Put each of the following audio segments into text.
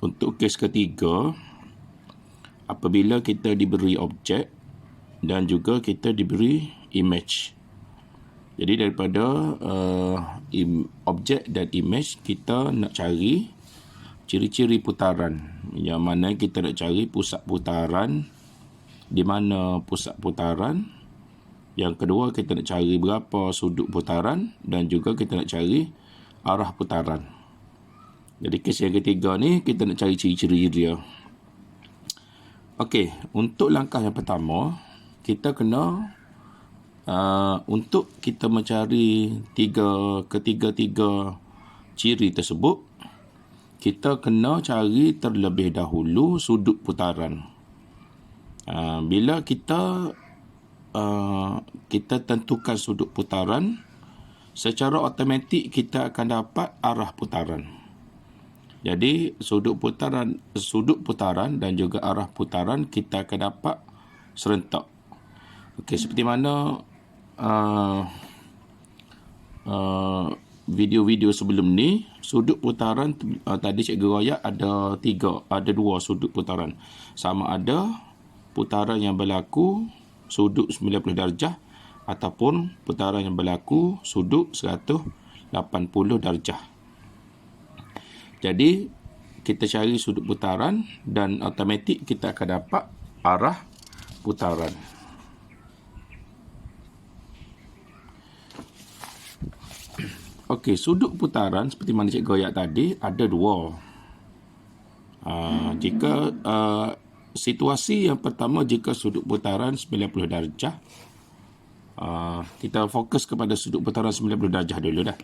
untuk kes ketiga, apabila kita diberi objek dan juga kita diberi image. Jadi daripada objek dan image, kita nak cari ciri-ciri putaran. Yang mana kita nak cari pusat putaran, di mana pusat putaran. Yang kedua, kita nak cari berapa sudut putaran dan juga kita nak cari arah putaran. Jadi kes yang ketiga ni kita nak cari ciri-ciri dia. Okey, untuk langkah yang pertama, kita kena untuk kita mencari ketiga-tiga ciri tersebut, kita kena cari terlebih dahulu sudut putaran. Bila kita tentukan sudut putaran, secara automatik kita akan dapat arah putaran. Jadi sudut putaran dan juga arah putaran kita akan dapat serentak. Okey, seperti mana video-video sebelum ni, sudut putaran tadi Cikgu royak ada dua sudut putaran. Sama ada putaran yang berlaku sudut 90 darjah ataupun putaran yang berlaku sudut 180 darjah. Jadi kita cari sudut putaran dan automatik kita akan dapat arah putaran. Okey, sudut putaran seperti mana Cikgu royak tadi ada dua. Jika situasi yang pertama, jika sudut putaran 90 darjah, kita fokus kepada sudut putaran 90 darjah dulu dah.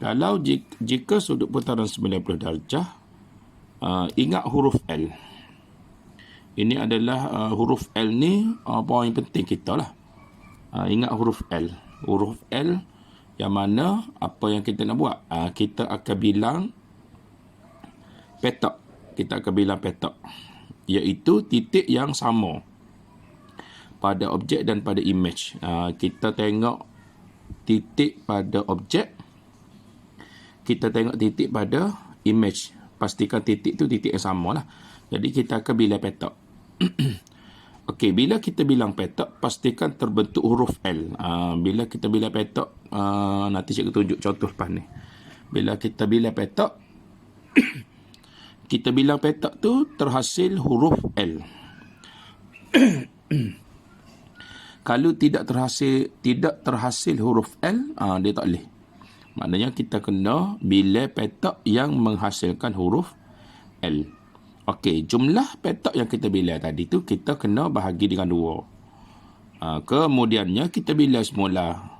Kalau jika sudut putaran 90 darjah, ingat huruf L. Ini adalah huruf L ni poin penting kita lah. Ingat huruf L. Huruf L yang mana apa yang kita nak buat? Kita akan bilang petak. Iaitu titik yang sama pada objek dan pada image. Kita tengok titik pada objek, kita tengok titik pada image. Pastikan titik tu titik yang sama lah. Jadi kita akan bilang petak. Okey, bila kita bilang petak, pastikan terbentuk huruf L. Bila kita bilang petak, nanti cikgu tunjuk contoh lepas ni. Bila kita bilang petak, kita bilang petak tu terhasil huruf L. Kalau tidak terhasil huruf L, dia tak boleh. Maknanya kita kena bila petak yang menghasilkan huruf L. Okey, jumlah petak yang kita bila tadi tu kita kena bahagi dengan 2. Kemudiannya kita bila semula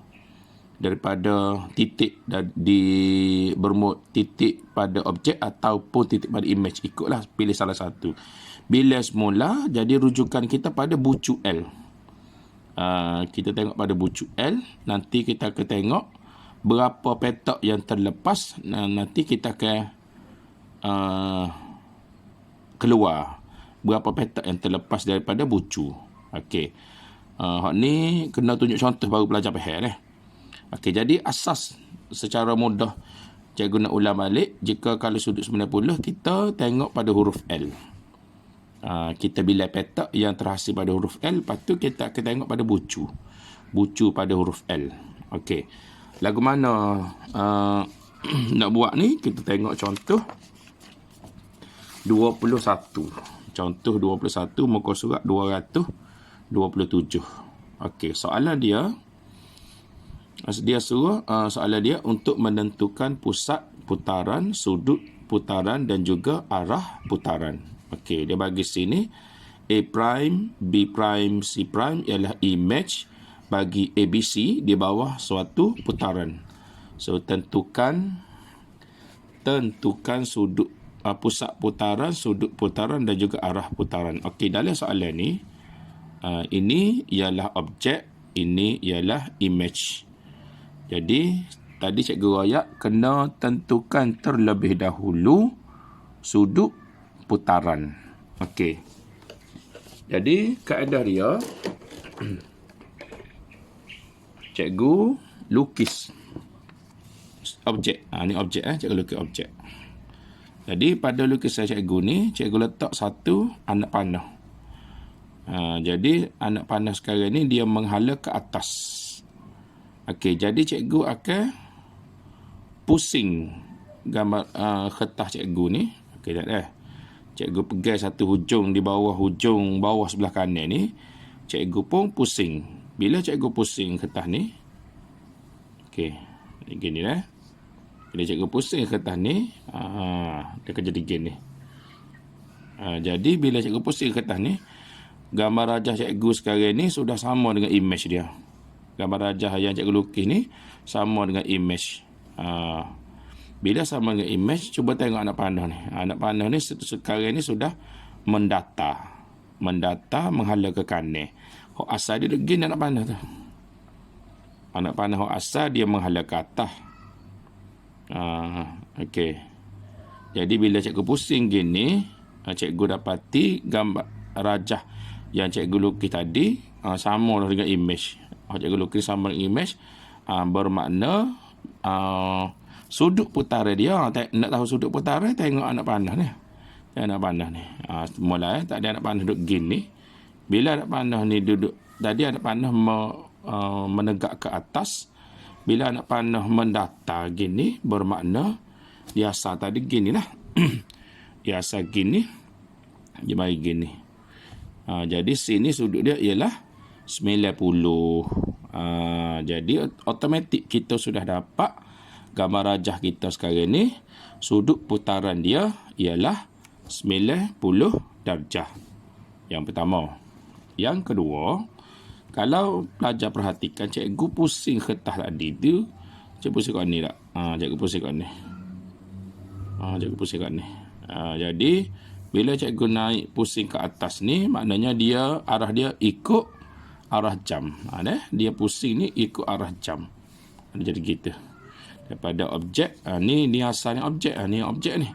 daripada titik bermod titik pada objek ataupun titik pada image. Ikutlah, pilih salah satu. Bila semula, jadi rujukan kita pada bucu L. Kita tengok pada bucu L, nanti kita akan tengok berapa petak yang terlepas. Nanti kita akan keluar berapa petak yang terlepas daripada bucu. Okey. Hak ni kena tunjuk contoh baru pelajar faham . Okey, jadi asas secara mudah cikgu nak ulang balik. Jika kalau sudut 90, kita tengok pada huruf L. Kita bila petak yang terhasil pada huruf L, lepas tu kita akan tengok pada bucu. Bucu pada huruf L. Okey. Lagu mana nak buat ni? Kita tengok contoh 21. Contoh 21 muka surat 227. Okey, soalan dia suruh soalan dia untuk menentukan pusat putaran, sudut putaran dan juga arah putaran. Okey, dia bagi sini A prime, B prime, C prime ialah image bagi ABC di bawah suatu putaran. So tentukan sudut pusat putaran, sudut putaran dan juga arah putaran. Okey, dalam soalan ni ini ialah objek, ini ialah image. Jadi tadi cikgu royak kena tentukan terlebih dahulu sudut putaran. Okey. Jadi kaedah dia cikgu lukis objek. Ni objek cikgu lukis objek. Jadi pada lukisan cikgu ni, cikgu letak satu anak panah. Jadi anak panah sekarang ni dia menghala ke atas. Okey, jadi cikgu akan pusing gambar kertas cikgu ni. Okey, tak ada. Cikgu pegang satu hujung di bawah, hujung bawah sebelah kanan ni. Cikgu pun pusing. Bila cikgu pusing kertas ni, okey, gini lah. Bila cikgu pusing kertas ni, dia akan jadi gini. Jadi bila cikgu pusing kertas ni, gambar rajah cikgu sekarang ni sudah sama dengan image dia. Gambar rajah yang cikgu lukis ni sama dengan image. Bila sama dengan image, cuba tengok anak panah ni. Anak panah ni sekarang ni sudah mendata, menghala ke kanan. Hok asal dia begini anak panah tu. Anak panah hok asal dia menghala ke atas. Okey. Jadi bila cikgu pusing gini, cikgu dapati gambar rajah yang cikgu lukis tadi sama dengan image. Cikgu lukis sama dengan image, bermakna sudut putaran dia, nak tahu sudut putaran, tengok anak panah ni. Anak panah ni. Mula tak ada anak panah duduk gini. Bila anak panah ni duduk, tadi anak panah menegak ke atas. Bila anak panah mendata gini, bermakna dia asal tadi gini lah. Dia asal gini, dia mari gini. Jadi sini sudut dia ialah 90. Jadi automatik kita sudah dapat gambar rajah kita sekarang ni. Sudut putaran dia ialah 90 darjah. Yang pertama. Yang kedua, kalau pelajar perhatikan, cikgu pusing kertas tadi tu. Cikgu pusing kat ni tak? Cikgu pusing kat ni. Cikgu pusing kat ni. Jadi bila cikgu naik pusing ke atas ni, maknanya dia arah dia ikut arah jam. Dia pusing ni ikut arah jam. Jadi gitu. Daripada objek, ni asalnya objek. Ni objek ni.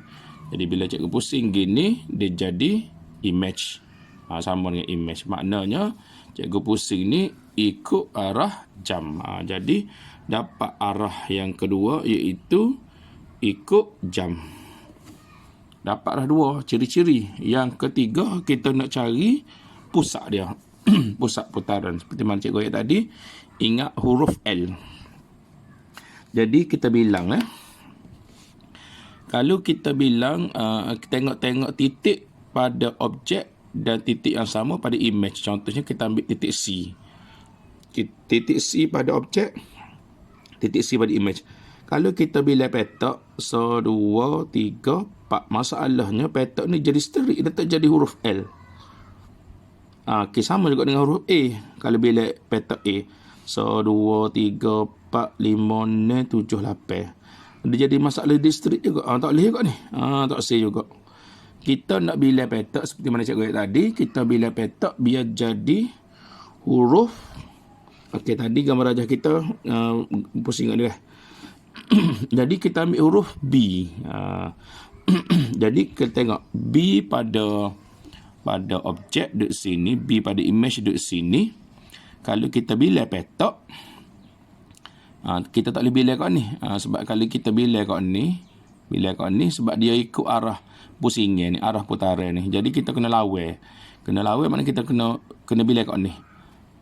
Jadi bila cikgu pusing gini, dia jadi image. Sama dengan image. Maknanya cikgu pusing ni ikut arah jam. Jadi dapat arah yang kedua iaitu ikut jam. Dapat dah dua ciri-ciri. Yang ketiga, kita nak cari pusat dia. Pusat putaran. Seperti mana cikgu ayat tadi, ingat huruf L. Jadi kita bilang kalau kita bilang tengok-tengok titik pada objek dan titik yang sama pada image. Contohnya kita ambil titik C. Titik C pada objek, titik C pada image. Kalau kita bila petak 1, 2, 3, 4, masalahnya petak ni jadi sterik, dia tak jadi huruf L. Sama juga dengan huruf A. Kalau bila petak A 1, 2, 3, 4, 5, 6, 7, 8, dia jadi masalah distrik juga. Tak boleh juga ni. Tak say juga. Kita nak bila petak seperti mana cikgu ayat tadi, kita bila petak biar jadi huruf. Okey, tadi gambar rajah kita pusing kat dia. Jadi kita ambil huruf B. Jadi kita tengok B pada objek duduk sini, B pada image duduk sini. Kalau kita bila petak, kita tak boleh bila kat ni. Sebab kalau kita bila kat ni, sebab dia ikut arah pusingnya ni, arah putaran ni. Jadi kita kena lawan. Kena lawan maknanya kita kena bila kat ni.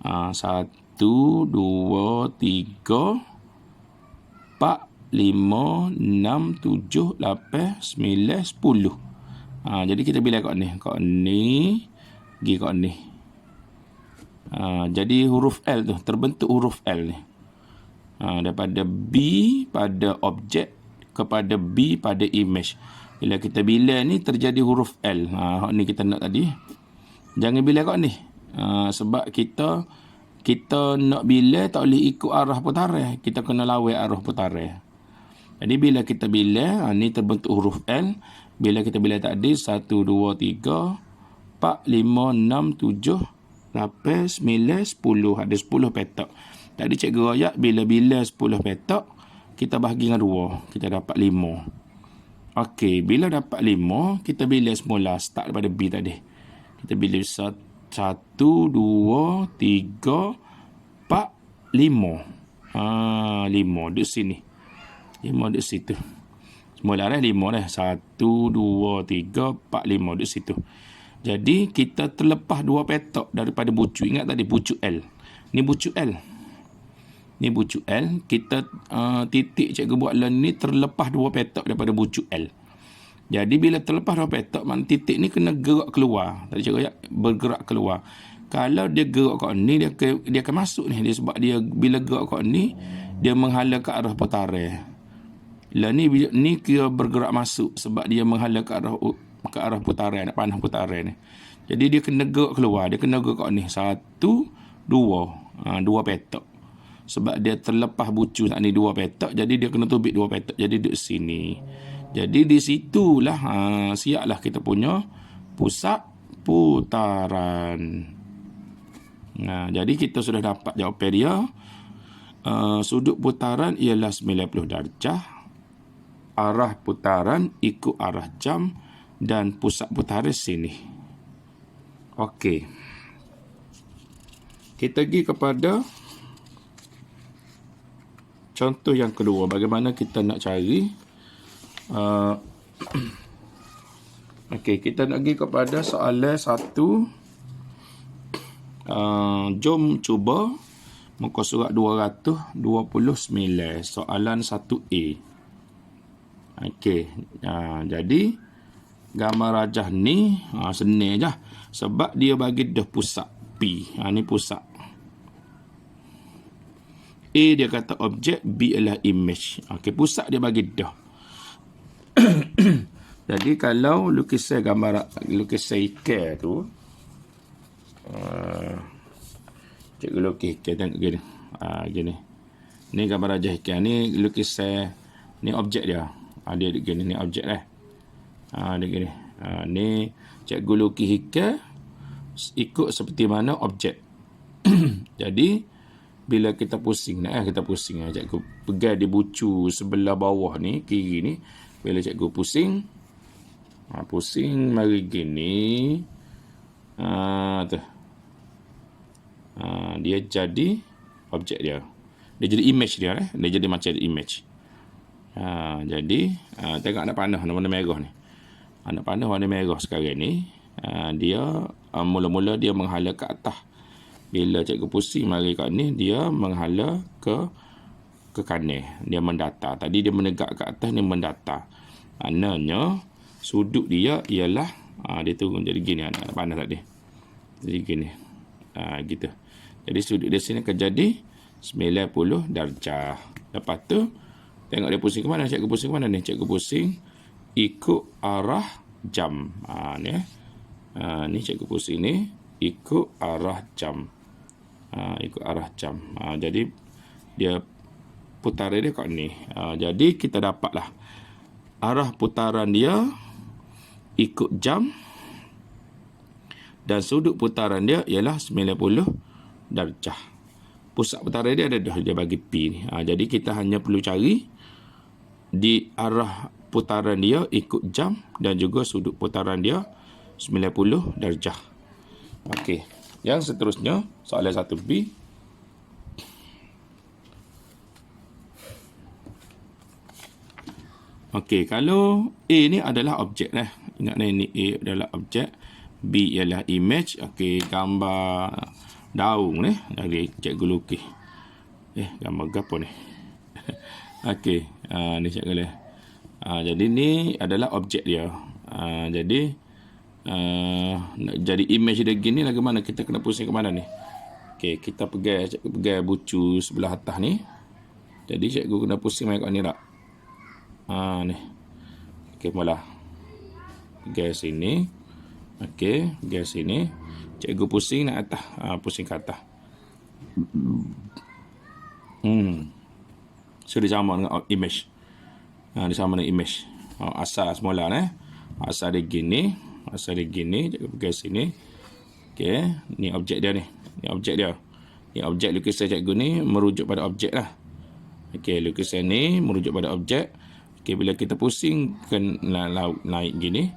1, 2, 3, 4, 5, 6, 7, 8, 9, 10. Jadi kita bila kat ni. Kat ni, pergi kat ni. Jadi huruf L tu, terbentuk huruf L ni. Daripada B pada objek kepada B pada image. Bila kita bila ni terjadi huruf L. Ni kita nak tadi. Jangan bila kat ni. Sebab kita nak bila tak boleh ikut arah putaran. Kita kena lawan arah putaran. Jadi bila kita bila, ni terbentuk huruf L. Bila kita bila tadi 1, 2, 3, 4, 5, 6, 7, 8, 9, 10. Ada 10 petak. Tadi cikgu royak bila 10 petak, kita bahagi dengan 2. Kita dapat 5. Okey, bila dapat 5, kita bila semula start daripada B tadi. Kita bila 1, 2, 3, 4, 5. 5 duduk sini. 5 duduk situ. Semula dah 5 dah. 1, 2, 3, 4, 5 di situ. Jadi kita terlepas 2 petak daripada bucu. Ingat tadi bucu L. Ni bucu L. Ni bucu L. Kita titik cikgu buat learn ni terlepas 2 petak daripada bucu L. Jadi bila terlepas 2 petak, makna titik ni kena gerak keluar. Tadi cikgu bergerak keluar. Kalau dia gerak kat ni, dia akan masuk ni. Dia sebab dia bila gerak kat ni, dia menghala ke arah putaran. Lah ni kira bergerak masuk sebab dia menghala ke arah putaran, nak panah putaran ni. Jadi dia kena gerak keluar, dia kena gerak kat ni. 1, 2, 2 petak. Sebab dia terlepas bucu saat ni 2 petak, jadi dia kena tubik 2 petak. Jadi duduk sini. Jadi di situlah siaplah kita punya pusat putaran. Nah, jadi kita sudah dapat jawapan dia. Sudut putaran ialah 90 darjah. Arah putaran ikut arah jam dan pusat putaran sini. Okey. Kita pergi kepada contoh yang kedua. Bagaimana kita nak cari okey, kita nak pergi kepada soalan 1. Jom cuba muka surat 229, soalan 1A. Okey, jadi gambar rajah ni senang je sebab dia bagi dah pusat P. Ni pusat. A dia kata objek, B adalah image. Okey, pusat dia bagi dah. Jadi kalau lukisan ikan tu, cikgu lukis ikan, tengok gini. Gini. Ni gambar rajah ikan. Ni lukisan, ni objek dia. Dia gini, ni objek lah. Dia gini. Ni cikgu lukis ikan ikut seperti mana objek. Jadi bila kita pusing, kita pusing. Cikgu pegang di bucu sebelah bawah ni, kiri ni. Bila cikgu pusing, pusing mari gini. Tu. Dia jadi objek dia. Dia jadi image dia. Dia jadi macam image. Jadi tengok anak panah warna merah ni. Anak panah warna merah sekarang ni. Dia mula-mula dia menghala ke atas. Bila cikgu pusing mari kat ni, dia menghala ke kanan. Dia mendatar. Tadi dia menegak ke atas, ni mendatar. Maknanya sudut dia ialah dia turun jadi gini. Anak panah tadi. Jadi gini. Gitu. Jadi sudut dia sini akan jadi 90 darjah. Lepas tu tengok dia pusing ke mana? Cikgu pusing ke mana ni? Cikgu pusing ikut arah jam. Ni ni cikgu pusing ni ikut arah jam. Ikut arah jam. Jadi dia putaran dia kat ni. Jadi kita dapatlah arah putaran dia ikut jam dan sudut putaran dia ialah 90 darjah. Pusat putaran dia ada dah, dia bagi P ni. Jadi kita hanya perlu cari di arah putaran dia ikut jam dan juga sudut putaran dia 90 darjah. Okey. Yang seterusnya soalan 1B. Okey, kalau A ni adalah objek lah. Ingat ni A adalah objek, B ialah image. Okey, gambar daun ni dari cikgu lukis. Gambar apa ni? Okey, ni cikgu lah. Jadi ni adalah objek dia. Jadi nak jadi image dia gini lah, ke mana kita kena pusing ke mana ni? Okey, kita pegang bucu sebelah atas ni. Jadi cikgu kena pusing mai kat ni tak? Ni. Okey, mula. Pegang sini. Okey, pegang sini. Cikgu pusing nak atas. Pusing ke atas. So dia sama dengan image. Dia sama dengan image. Asal semula ni. Asal dia gini. Asal dia gini. Cikgu pegang sini. Okey, ni objek dia ni. Ni objek dia. Ni objek lukisan cikgu ni merujuk pada objek lah. Okey, lukisan ni merujuk pada objek. Okey, bila kita pusing naik gini,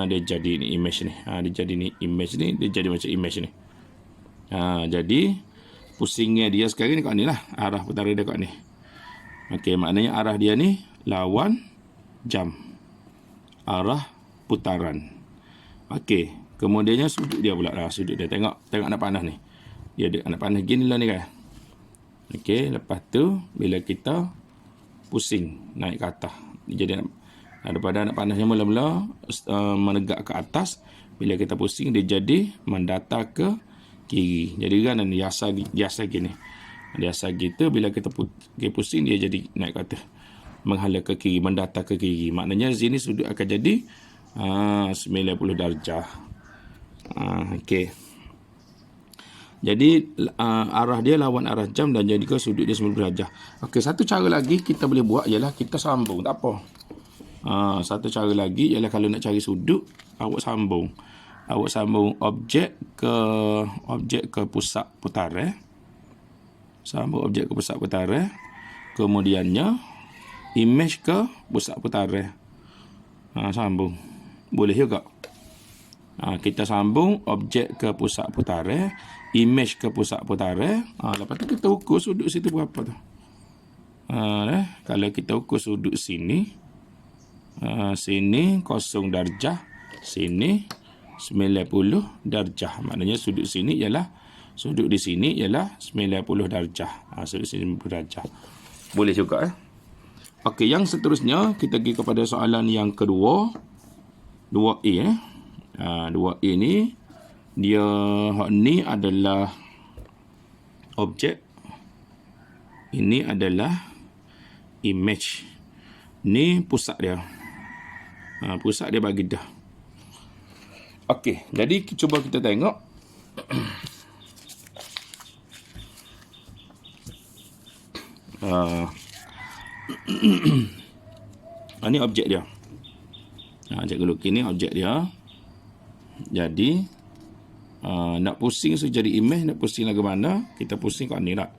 dia jadi ni image ni. Dia jadi ni image ni, dia jadi macam image ni. Jadi pusingnya dia sekarang ni kat ni lah. Arah putaran dia kat ni. Okey, maknanya arah dia ni lawan jam. Arah putaran. Okey. Kemudiannya sudut dia pula lah. Sudut dia. Tengok anak panah ni. Dia ada anak panah gini lah ni kan. Okey. Lepas tu, bila kita pusing naik ke atas. Jadi daripada anak panah yang mula-mula menegak ke atas. Bila kita pusing, dia jadi mendatar ke kiri. Jadi kan dia asal gini. Dia asal gitu, bila kita pusing, dia jadi naik ke atas. Menghala ke kiri, mendatar ke kiri. Maknanya sini sudut akan jadi 90 darjah. Okey. Jadi arah dia lawan arah jam dan jadi ke sudut dia 90 darjah. Okey, satu cara lagi kita boleh buat ialah kita sambung. Tak apa. Satu cara lagi ialah kalau nak cari sudut, awak sambung. Awak sambung objek ke pusat putaran. Sambung objek ke pusat putaran. Kemudiannya image ke pusat putaran. Sambung. Boleh juga. Kita sambung objek ke pusat putaran, image ke pusat putaran. Lepas tu kita ukur sudut situ berapa tu. Kalau kita ukur sudut sini, sini 0 darjah, sini 90 darjah. Maknanya sudut sini ialah, sudut di sini ialah 90 darjah. Sudut sini 90 darjah. Boleh juga. Okey, yang seterusnya kita pergi kepada soalan yang kedua. 2A. 2A ni dia ni adalah objek, ini adalah image. Ni pusat dia. Pusat dia bagi dah. Okey, jadi cuba kita tengok. Ini objek dia. Cikgu lukis ni objek dia. Jadi nak pusing so jadi image, nak pusing lagu mana, kita pusing kat ni tak.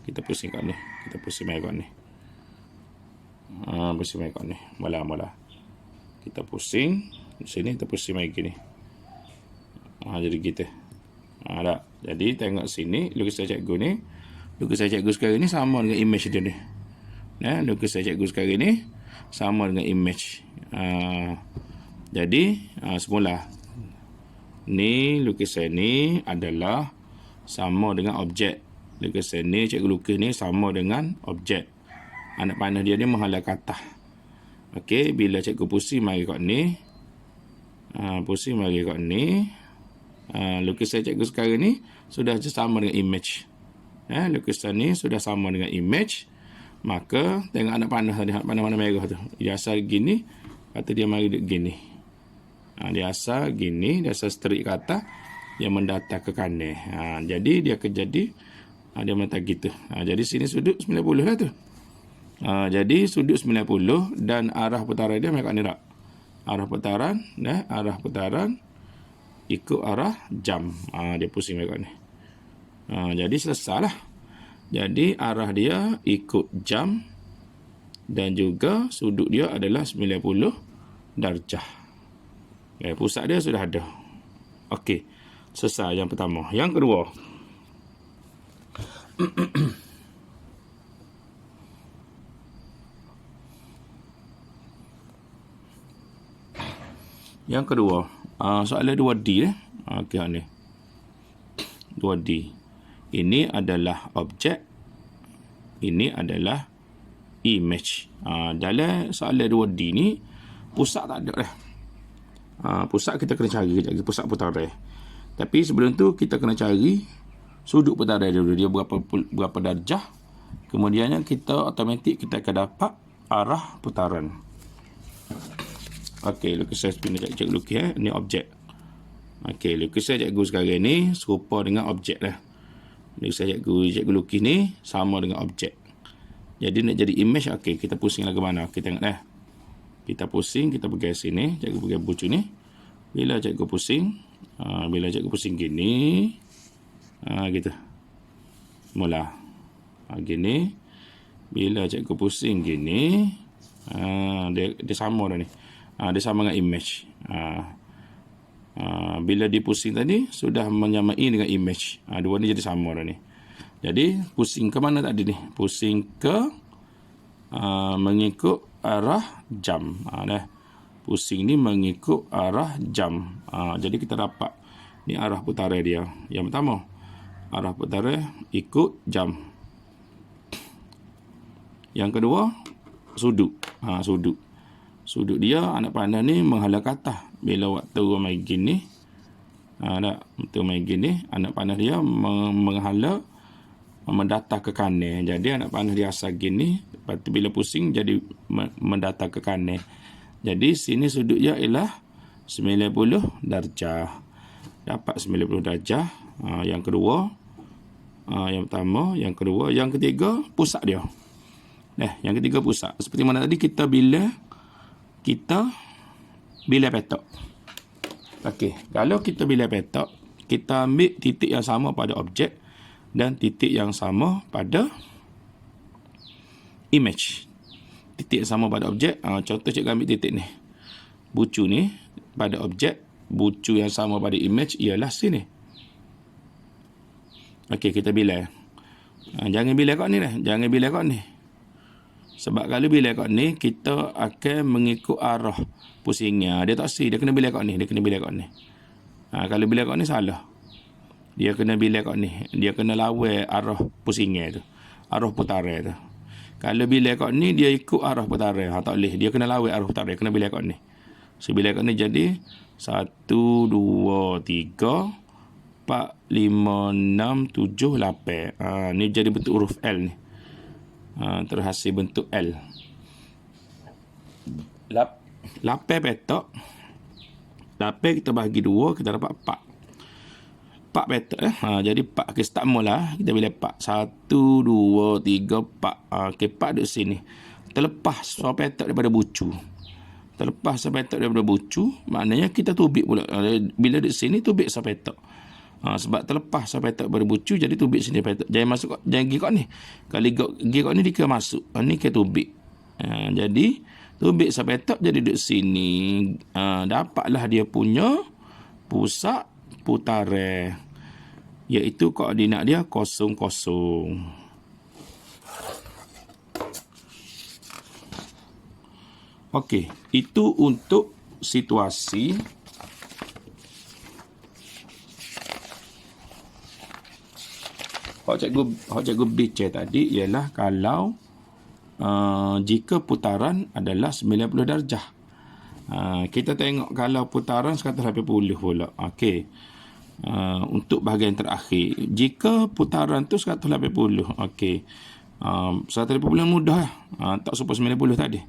Kita pusing kat ni. Kita pusing mai kat ni. Pusing mai kat ni. Mula-mula. Kita pusing di sini, kita pusing mai gini. Jadi gitu. Tak. Jadi tengok sini lukisan cikgu ni. Lukisan cikgu sekarang ni sama dengan image dia ni. Lukisan cikgu sekarang ni sama dengan image. Jadi semula ni lukisan ni adalah sama dengan objek. Lukisan ni cikgu lukis ni sama dengan objek. Anak panah dia ni menghala ke atas. Okey, bila cikgu pusing mari kat ni. Pusing mari kat ni. Lukisan cikgu sekarang ni sudah sama dengan image. Lukisan ni sudah sama dengan image. Maka tengok anak panah tadi, anak panah warna merah tu. Dia asal gini, kata dia mari duduk gini. Dia asal gini, dia asal straight ke atas, dia mendatar ke kanan. Jadi dia akan jadi dia mendatar gitu. Jadi sini sudut 90 lah tu. Jadi sudut 90 dan arah putaran dia macam ni tak? Arah putaran ikut arah jam. Dia pusing macam ni. Jadi selesai lah. Jadi arah dia ikut jam dan juga sudut dia adalah 90 darjah. Pusat dia sudah ada. Okey. Selesai yang pertama. Yang kedua. Yang kedua. Soalan 2D. Okey, ni. 2D. Ini adalah objek. Ini adalah image. Dalam soalan 2D ni, pusat tak ada dah. Pusat kita kena cari kejap. Pusat putaran. Tapi sebelum tu, kita kena cari sudut putaran dulu. Dia berapa darjah. Kemudiannya kita automatik kita akan dapat arah putaran. Okey, lukisan sepindah cikgu lukis. Ini objek. Okey, lukisan cikgu sekarang ni serupa dengan objek lah. Lukisan cikgu lukis ni sama dengan objek. Jadi nak jadi image, okey, kita pusing lagu mana. Kita tengok dah. Kita pusing, kita pergi sini. Cikgu pergi bucu ni. Bila cikgu pusing gini. Gitu. Mula. Gini. Bila cikgu pusing gini. Dia sama dah ni. Dia sama dengan image. Bila dipusing tadi sudah menyamai dengan image. Dua ni jadi sama dah ni. Jadi pusing ke mana tadi ni? Pusing ke mengikut arah jam. Pusing ni mengikut arah jam. Jadi kita dapat ni arah putaran dia. Yang pertama, arah putaran ikut jam. Yang kedua, sudut. Sudut dia anak panah ni menghala ke atas. Bila waktu main gini, waktu main gini, anak panah dia menghala mendatang ke kanan. Jadi anak panah dia asal gini, lepas tu bila pusing jadi mendatang ke kanan. Jadi sini sudut dia ialah 90 darjah. Dapat 90 darjah. Yang kedua, yang pertama, yang kedua, yang ketiga pusat dia. Yang ketiga pusat. Seperti mana tadi kita bila petak. Okey, kalau kita bila petak, kita ambil titik yang sama pada objek dan titik yang sama pada image. Titik yang sama pada objek, contoh cikgu ambil titik ni. Bucu ni pada objek, bucu yang sama pada image ialah sini. Okey, kita bila. Jangan bila kat ni dah, jangan bila kat ni. Sebab kalau bila kat ni, kita akan mengikut arah pusingnya. Dia tak si, dia kena bila kat ni, dia kena bila kat ni. Kalau bila kat ni salah. Dia kena bila kat ni, dia kena lawan arah pusingnya tu. Arah putaran tu. Kalau bila kat ni, dia ikut arah putaran. Tak boleh. Dia kena lawan arah putaran. Kena bila kat ni. So, bila kat ni jadi 1, 2, 3, 4, 5, 6, 7, 8. Ni jadi bentuk huruf L ni. Terhasil bentuk L. Lapan petak. Lapan kita bahagi 2, kita dapat 4. 4 petak. Jadi 4. Okay, start mula. Kita bila 4. 1, 2, 3, 4. Okay, 4 duduk sini. Terlepas seorang petak daripada bucu. Terlepas seorang petak daripada bucu, maknanya kita tubik pula. Bila duduk sini, tubik seorang petak. Sebab terlepas seorang petak daripada bucu, jadi tubik sini petak. Jangan masuk, jangan pergi kat ni. Kalau pergi kat ni, dia kena masuk. Ni kena tubik. Jadi, tubik seorang petak, jadi duduk sini. Dapatlah dia punya pusat putaran, iaitu koordinat dia 0, 0. Okey, itu untuk situasi cikgu bincang tadi ialah kalau jika putaran adalah 90 darjah. Kita tengok kalau putaran 180 pula. Okey. Untuk bahagian terakhir, jika putaran tu 180, okey. 180 mudah lah. Tak supaya 90 tadi.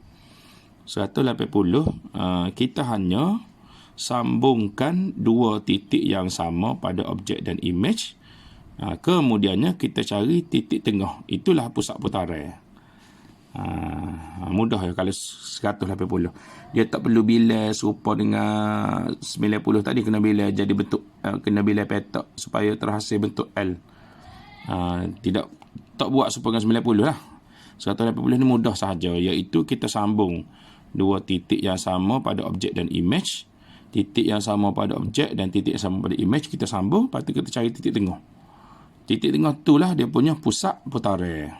180, kita hanya sambungkan dua titik yang sama pada objek dan image. Kemudiannya kita cari titik tengah. Itulah pusat putaran. Mudah ya kalau 180. Dia tak perlu bila serupa dengan 90 tadi, kena bila jadi bentuk, kena bila petak supaya terhasil bentuk L. Tak buat serupa dengan 90 lah. 180 ni mudah sahaja, iaitu kita sambung dua titik yang sama pada objek dan image. Titik yang sama pada objek dan titik yang sama pada image kita sambung, lepas tu kita cari titik tengah. Titik tengah itulah dia punya pusat putaran.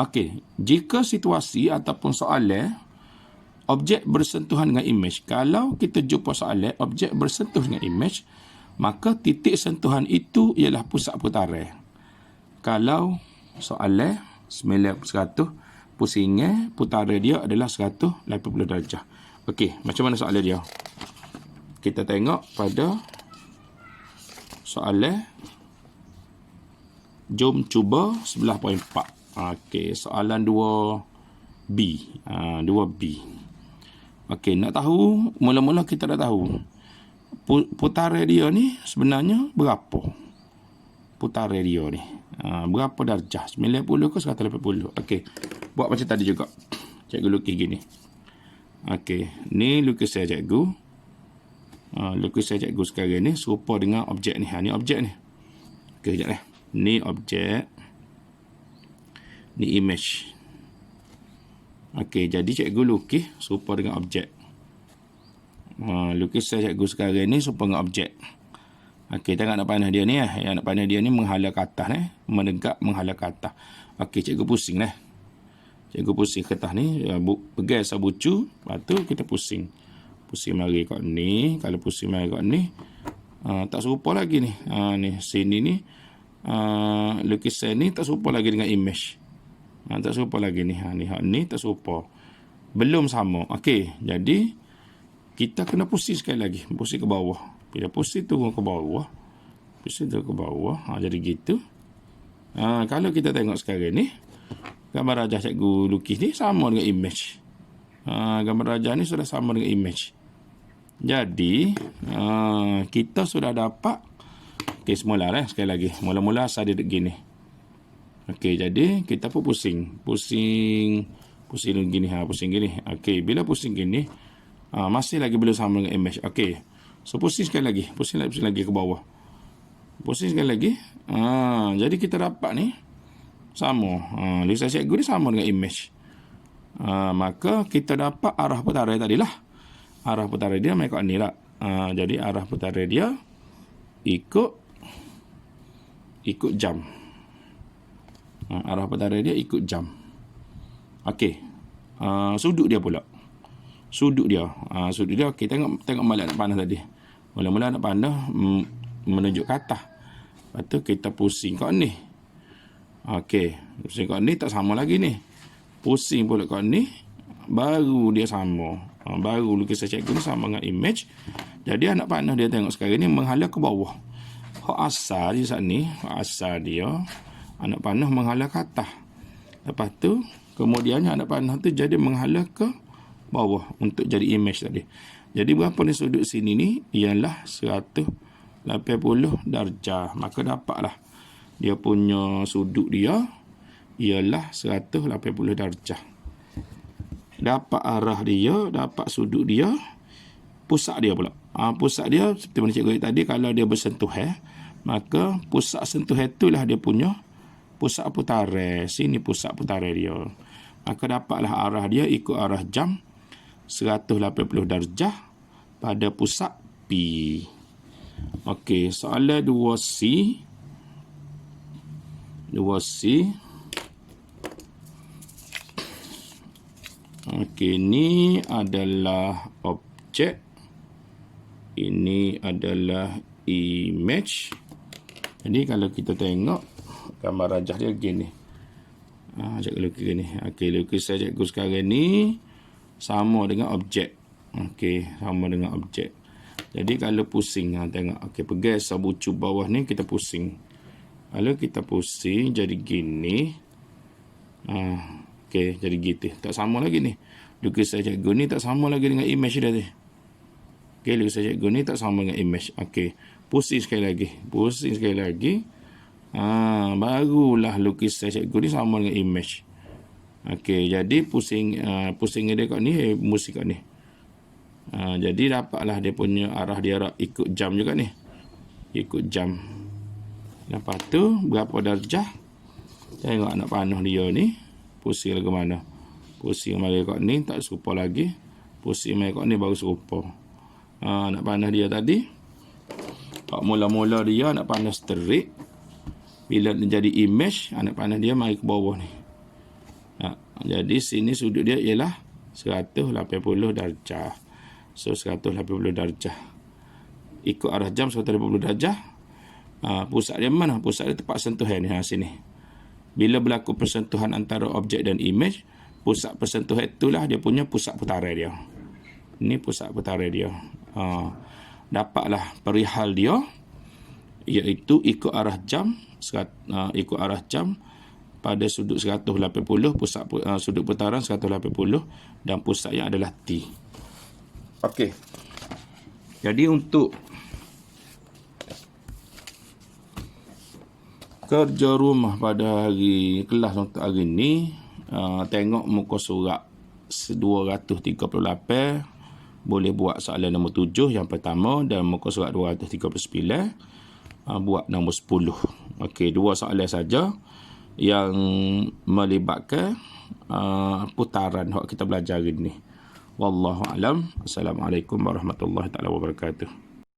Okey, jika situasi ataupun soalan objek bersentuhan dengan image, kalau kita jumpa soalan objek bersentuh dengan image, maka titik sentuhan itu ialah pusat putaran. Kalau soalan 100, pusingnya putaran dia adalah 180 darjah. Okey, macam mana soalan dia? Kita tengok pada soalan. Jom cuba 11.4. Okey, soalan 2B. 2B. Okey, nak tahu, mula-mula kita dah tahu putaran dia ni sebenarnya berapa? Putaran dia ni berapa darjah? 90 ke 180? Okey, buat macam tadi juga. Cikgu lukis gini. Okey, ni lukisan cikgu. Lukisan cikgu sekarang ni serupa dengan objek ni. Ni objek ni. Okey, sekejap ni. Ni objek. Ni image. Okey, jadi cikgu lukis serupa dengan objek. Lukisan cikgu sekarang ni serupa dengan objek. Okey, tengok anak panah dia ni . Anak panah dia ni menghala ke atas . Menegak menghala ke atas. Okey, cikgu pusing . Cikgu pusing kertas ni, pegang sabucu, lepas tu kita pusing. Pusing mari kat ni, kalau pusing mari kat ni, tak serupa lagi ni. Ni sini ni, lukisan ni tak serupa lagi dengan image. Tak serupa lagi ni. Ni tak serupa. Belum sama. Okey, jadi kita kena pusing sekali lagi. Pusing ke bawah. Bila pusing turun ke bawah. Pusing turun ke bawah. Jadi gitu. Kalau kita tengok sekarang ni, gambar rajah cikgu lukis ni sama dengan image. Gambar rajah ni sudah sama dengan image. Jadi, kita sudah dapat. Okey, semula lah sekali lagi. Mula-mula asal dia gini. Okey, jadi kita pun pusing. Pusing gini. Pusing gini. Okey, bila pusing gini, masih lagi belum sama dengan image. Okey, so pusing sekali lagi. Pusing lagi ke bawah. Pusing sekali lagi. Jadi kita dapat ni sama. Lukisan cikgu ni sama dengan image. Maka kita dapat arah putaran tadi lah. Arah putaran dia mengikut ni lah. Jadi arah putaran dia ikut jam. Arah putaran dia ikut jam. Okey. Sudut dia pula. Sudut dia okey, tengok balik nak panah tadi. Mula-mula nak panah menunjuk ke atas. Lepas tu kita pusing kat ni. Okey, pusing kat ni tak sama lagi ni. Pusing pula kat ni, baru dia sama. Baru lukisan cikgu ni sama dengan image. Jadi anak panah dia tengok sekarang ni menghala ke bawah. Hak asal di saat ni, asal dia anak panah menghala ke atas. Lepas tu kemudiannya anak panah tu jadi menghala ke bawah untuk jadi image tadi. Jadi berapa ni sudut sini ni? Ialah 180 darjah. Maka dapatlah dia punya sudut dia ialah 180 darjah. Dapat arah dia, dapat sudut dia, pusat dia pula. Pusat dia seperti mana cikgu tadi, kalau dia bersentuhan, maka pusat sentuhan itulah dia punya pusat putaran. Sini pusat putaran dia. Maka dapatlah arah dia ikut arah jam 180 darjah pada pusat P. Okey, soalan 2C. 2C. Okey, ini adalah objek. Ini adalah image. Jadi kalau kita tengok gambar rajah dia gini. Cikgu lukis gini. Okey, lukisan cikgu sekarang ni sama dengan objek. Okey, sama dengan objek. Jadi kalau pusing, tengok. Okey, pegang sabucu bawah ni kita pusing. Kalau kita pusing jadi gini. Okey, jadi gitu. Tak sama lagi ni. Lukisan cikgu ni tak sama lagi dengan image dia ni. Okey, lukisan cikgu ni tak sama dengan image. Okey, pusing sekali lagi. Pusing sekali lagi. Barulah lukisan cikgu ni sama dengan image. Okey, jadi pusing dia kat ni, musik kat ni. Jadi dapatlah dia punya arah dia ikut jam juga ni. Ikut jam. Lepas tu berapa darjah? Tengok anak panah dia ni. Pusing lagi mana? Pusing mari kat ni tak serupa lagi. Pusing mari kat ni baru serupa. Anak panah dia tadi. Kat mula-mula dia anak panah straight. Bila jadi image, anak panah dia mari ke bawah ni. Jadi sini sudut dia ialah 180 darjah. So 180 darjah. Ikut arah jam 180 darjah. Pusat dia mana? Pusat dia tepat sentuhan ni. Sini. Bila berlaku persentuhan antara objek dan image, pusat persentuhan itulah dia punya pusat putaran dia. Ini pusat putaran dia. Dapatlah perihal dia, iaitu ikut arah jam. Ikut arah jam pada sudut 180, pusat sudut putaran 180 dan pusatnya adalah T. Okey. Jadi untuk kerja rumah pada hari kelas untuk hari ni, tengok muka surat 238, boleh buat soalan nombor 7 yang pertama, dan muka surat 239 buat nombor 10. Okey, 2 soalan saja yang melibatkan putaran yang kita belajar hari ni. Wallahu alam. Assalamualaikum warahmatullahi taala wabarakatuh.